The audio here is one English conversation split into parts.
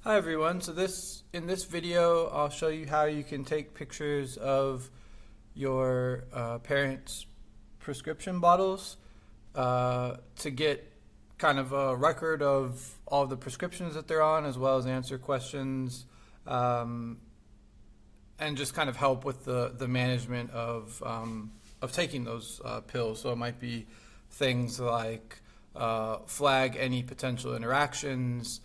Hi everyone. In this video, I'll show you how you can take pictures of your parents' prescription bottles to get kind of a record of all the prescriptions that they're on, as well as answer questions, and just kind of help with the management of taking those pills. So it might be things like flag any potential interactions.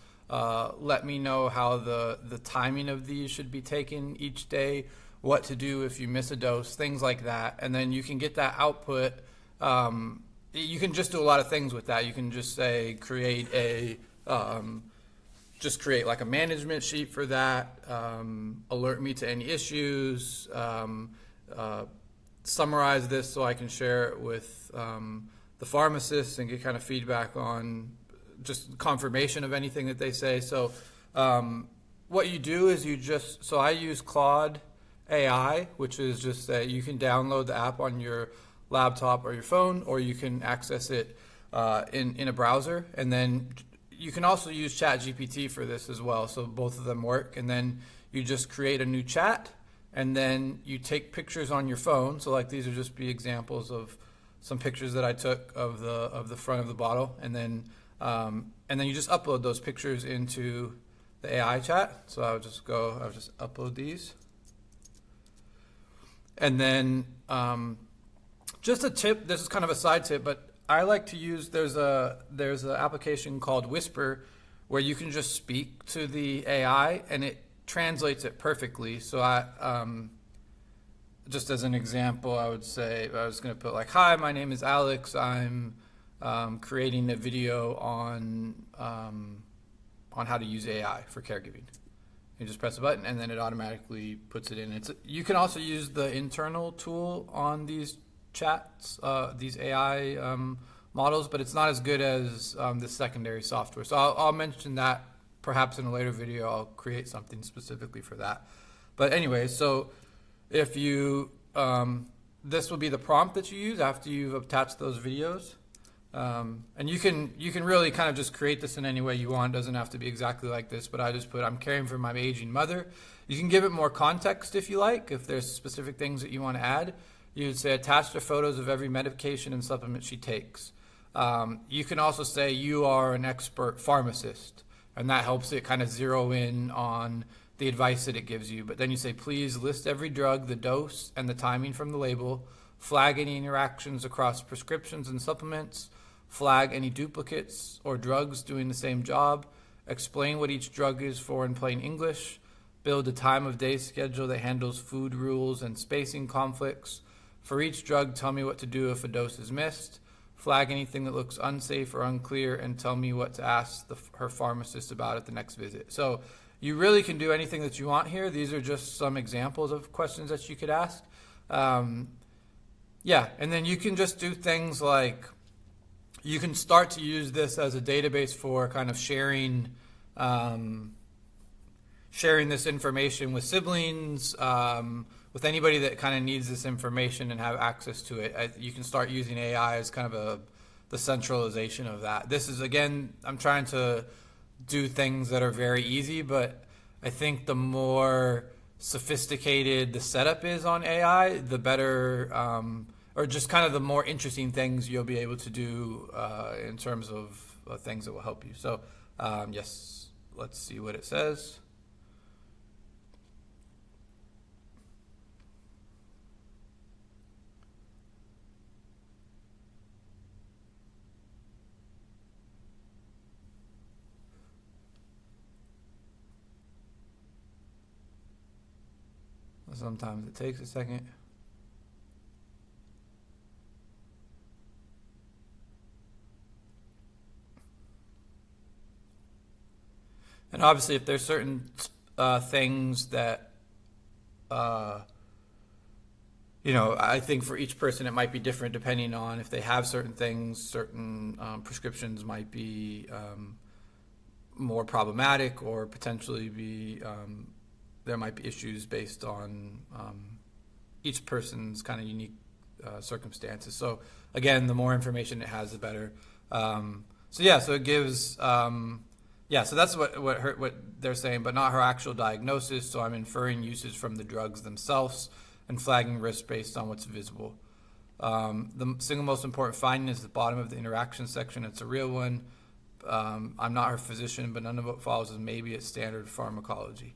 Let me know how the timing of these should be taken each day, what to do if you miss a dose, things like that. And then you can get that output. You can just do a lot of things with that. You can just say just create like a management sheet for that, alert me to any issues, summarize this so I can share it with the pharmacist and get kind of feedback on just confirmation of anything that they say. So what you do is so I use Claude AI, which is just that you can download the app on your laptop or your phone, or you can access it in a browser. And then you can also use ChatGPT for this as well. So both of them work. And then you just create a new chat, and then you take pictures on your phone. So like these are just be examples of some pictures that I took of the front of the bottle, and then you just upload those pictures into the AI chat. So I'll just upload these. And then just a tip, this is kind of a side tip, but I like to use, there's an application called Whisper where you can just speak to the AI and it translates it perfectly. So just as an example, I was going to put like, hi, my name is Alex. I'm creating a video on how to use AI for caregiving. You just press a button and then it automatically puts it in. You can also use the internal tool on these chats, these AI models, but it's not as good as the secondary software. So I'll mention that perhaps in a later video. I'll create something specifically for that. But anyway, so if you, this will be the prompt that you use after you've attached those videos. And you can really kind of just create this in any way you want. It doesn't have to be exactly like this, but I just put, I'm caring for my aging mother. You can give it more context if you like, if there's specific things that you want to add. You would say attach the photos of every medication and supplement she takes. You can also say you are an expert pharmacist, and that helps it kind of zero in on the advice that it gives you. But then you say, please list every drug, the dose, and the timing from the label. Flag any interactions across prescriptions and supplements. Flag any duplicates or drugs doing the same job. Explain what each drug is for in plain English. Build a time of day schedule that handles food rules and spacing conflicts. For each drug, tell me what to do if a dose is missed. Flag anything that looks unsafe or unclear, and tell me what to ask her pharmacist about at the next visit. So you really can do anything that you want here. These are just some examples of questions that you could ask. Yeah, and then you can just do things like, you can start to use this as a database for kind of sharing this information with siblings, with anybody that kind of needs this information and have access to it. You can start using AI as kind of the centralization of that. This is, again, I'm trying to do things that are very easy, but I think the more sophisticated the setup is on AI, the better, or just kind of the more interesting things you'll be able to do in terms of things that will help you. So yes, let's see what it says. Sometimes it takes a second. And obviously, if there's certain things that, I think for each person it might be different depending on if they have certain things. Certain prescriptions might be more problematic, or potentially be there might be issues based on each person's kind of unique circumstances. So again, the more information it has, the better. So it gives Yeah, so that's what they're saying, but not her actual diagnosis. So I'm inferring usage from the drugs themselves and flagging risk based on what's visible. The single most important finding is the bottom of the interaction section. It's a real one. I'm not her physician, but none of what follows is maybe it's standard pharmacology.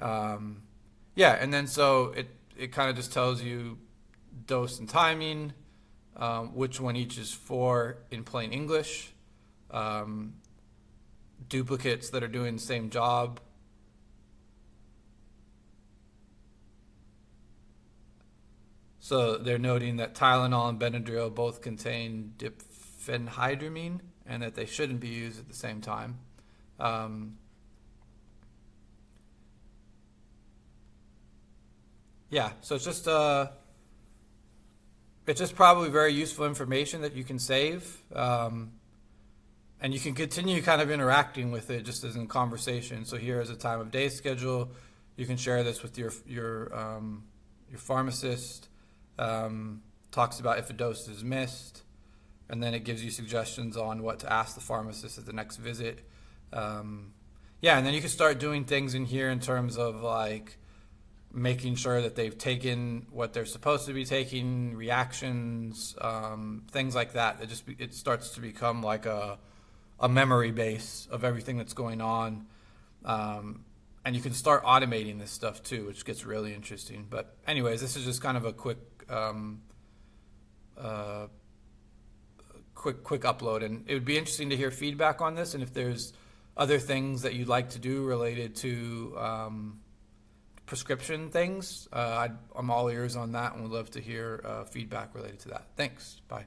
Yeah, and then so it kind of just tells you dose and timing, which one each is for in plain English, duplicates that are doing the same job. So they're noting that Tylenol and Benadryl both contain diphenhydramine and that they shouldn't be used at the same time. Yeah, so it's just probably very useful information that you can save, and you can continue kind of interacting with it just as in conversation. So here is a time of day schedule. You can share this with your pharmacist. Talks about if a dose is missed, and then it gives you suggestions on what to ask the pharmacist at the next visit. Yeah, and then you can start doing things in here in terms of like making sure that they've taken what they're supposed to be taking, reactions, things like that. It starts to become like a memory base of everything that's going on. And you can start automating this stuff too, which gets really interesting. But anyways, this is just kind of a quick upload, and it would be interesting to hear feedback on this, and if there's other things that you'd like to do related to prescription things, I'm all ears on that, and would love to hear feedback related to that. Thanks. Bye.